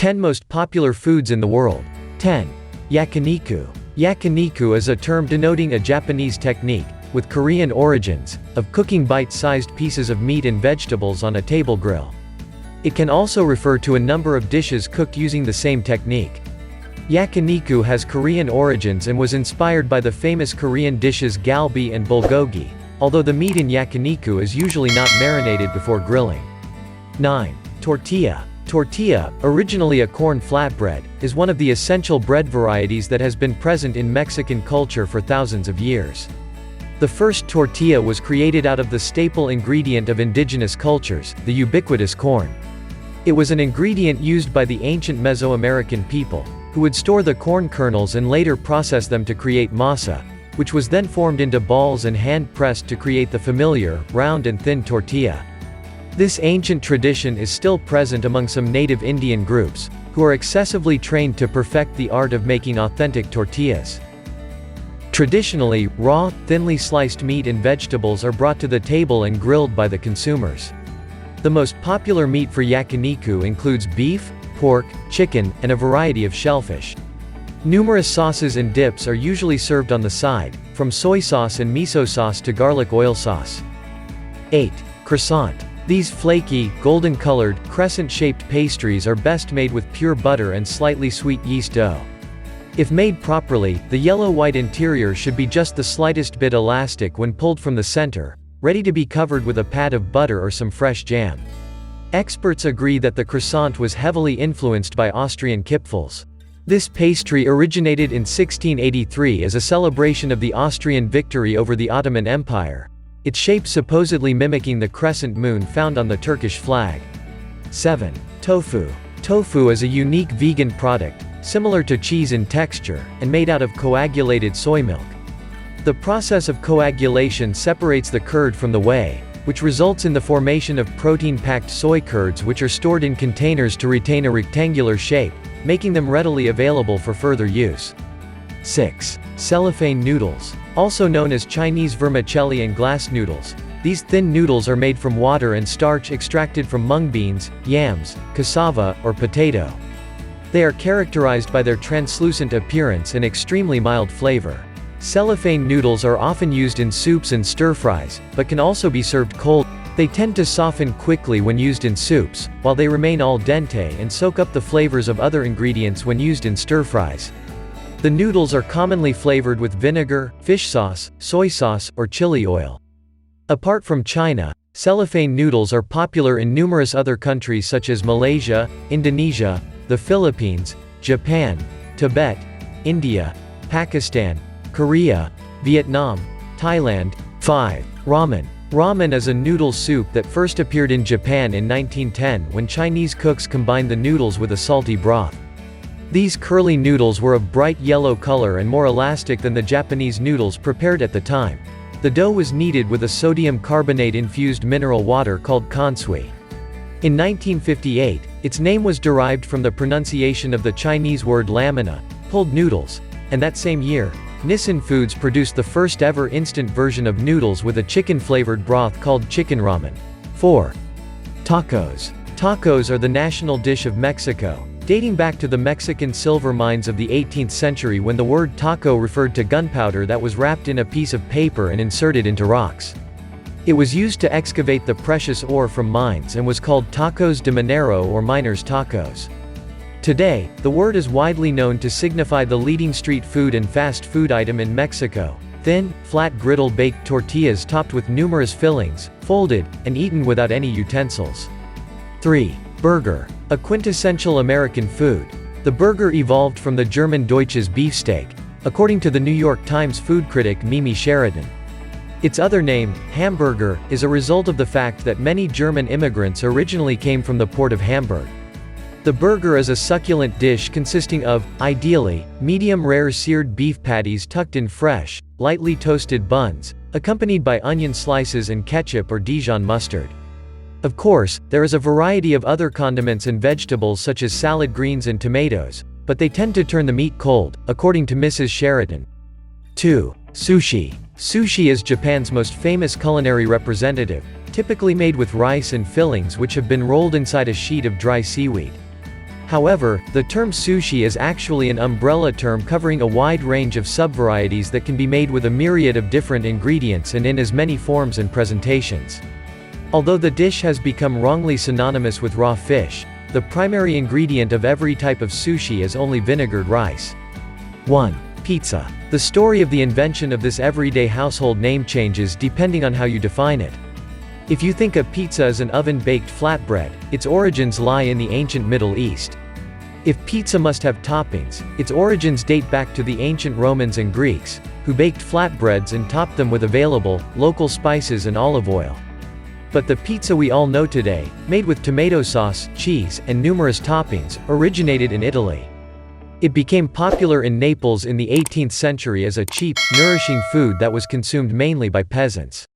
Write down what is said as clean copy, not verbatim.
10 most popular foods in the world. 10. Yakiniku. Yakiniku is a term denoting a Japanese technique, with Korean origins, of cooking bite-sized pieces of meat and vegetables on a table grill. It can also refer to a number of dishes cooked using the same technique. Yakiniku has Korean origins and was inspired by the famous Korean dishes galbi and bulgogi, although the meat in yakiniku is usually not marinated before grilling. 9. Tortilla. Tortilla, originally a corn flatbread, is one of the essential bread varieties that has been present in Mexican culture for thousands of years. The first tortilla was created out of the staple ingredient of indigenous cultures, the ubiquitous corn. It was an ingredient used by the ancient Mesoamerican people, who would store the corn kernels and later process them to create masa, which was then formed into balls and hand-pressed to create the familiar, round and thin tortilla. This ancient tradition is still present among some native Indian groups, who are excessively trained to perfect the art of making authentic tortillas. Traditionally, raw, thinly sliced meat and vegetables are brought to the table and grilled by the consumers. The most popular meat for yakiniku includes beef, pork, chicken, and a variety of shellfish. Numerous sauces and dips are usually served on the side, from soy sauce and miso sauce to garlic oil sauce. 8. Croissant. These flaky, golden-colored, crescent-shaped pastries are best made with pure butter and slightly sweet yeast dough. If made properly, the yellow-white interior should be just the slightest bit elastic when pulled from the center, ready to be covered with a pat of butter or some fresh jam. Experts agree that the croissant was heavily influenced by Austrian Kipfels. This pastry originated in 1683 as a celebration of the Austrian victory over the Ottoman Empire, its shape supposedly mimicking the crescent moon found on the Turkish flag. 7. Tofu. Tofu is a unique vegan product, similar to cheese in texture, and made out of coagulated soy milk. The process of coagulation separates the curd from the whey, which results in the formation of protein-packed soy curds which are stored in containers to retain a rectangular shape, making them readily available for further use. 6. Cellophane noodles. Also known as Chinese vermicelli and glass noodles, these thin noodles are made from water and starch extracted from mung beans, yams, cassava, or potato. They are characterized by their translucent appearance and extremely mild flavor. Cellophane noodles are often used in soups and stir-fries, but can also be served cold. They tend to soften quickly when used in soups, while they remain al dente and soak up the flavors of other ingredients when used in stir-fries. The noodles are commonly flavored with vinegar, fish sauce, soy sauce, or chili oil. Apart from China, cellophane noodles are popular in numerous other countries such as Malaysia, Indonesia, the Philippines, Japan, Tibet, India, Pakistan, Korea, Vietnam, Thailand. 5. Ramen. Ramen is a noodle soup that first appeared in Japan in 1910 when Chinese cooks combined the noodles with a salty broth. These curly noodles were of bright yellow color and more elastic than the Japanese noodles prepared at the time. The dough was kneaded with a sodium carbonate-infused mineral water called kansui. In 1958, its name was derived from the pronunciation of the Chinese word lamina, pulled noodles, and that same year, Nissin Foods produced the first ever instant version of noodles with a chicken-flavored broth called chicken ramen. 4. Tacos. Tacos are the national dish of Mexico, dating back to the Mexican silver mines of the 18th century when the word taco referred to gunpowder that was wrapped in a piece of paper and inserted into rocks. It was used to excavate the precious ore from mines and was called tacos de minero or miners' tacos. Today, the word is widely known to signify the leading street food and fast food item in Mexico: thin, flat griddle-baked tortillas topped with numerous fillings, folded, and eaten without any utensils. 3. Burger. A quintessential American food. The burger evolved from the German Deutsches beefsteak, according to the New York Times food critic Mimi Sheridan. Its other name, hamburger, is a result of the fact that many German immigrants originally came from the port of Hamburg. The burger is a succulent dish consisting of, ideally, medium-rare seared beef patties tucked in fresh, lightly toasted buns, accompanied by onion slices and ketchup or Dijon mustard. Of course, there is a variety of other condiments and vegetables such as salad greens and tomatoes, but they tend to turn the meat cold, according to Mrs. Sheridan. 2. Sushi. Sushi is Japan's most famous culinary representative, typically made with rice and fillings which have been rolled inside a sheet of dry seaweed. However, the term sushi is actually an umbrella term covering a wide range of subvarieties that can be made with a myriad of different ingredients and in as many forms and presentations. Although the dish has become wrongly synonymous with raw fish, the primary ingredient of every type of sushi is only vinegared rice. 1. Pizza. The story of the invention of this everyday household name changes depending on how you define it. If you think of pizza as an oven-baked flatbread, its origins lie in the ancient Middle East. If pizza must have toppings, its origins date back to the ancient Romans and Greeks, who baked flatbreads and topped them with available, local spices and olive oil. But the pizza we all know today, made with tomato sauce, cheese, and numerous toppings, originated in Italy. It became popular in Naples in the 18th century as a cheap, nourishing food that was consumed mainly by peasants.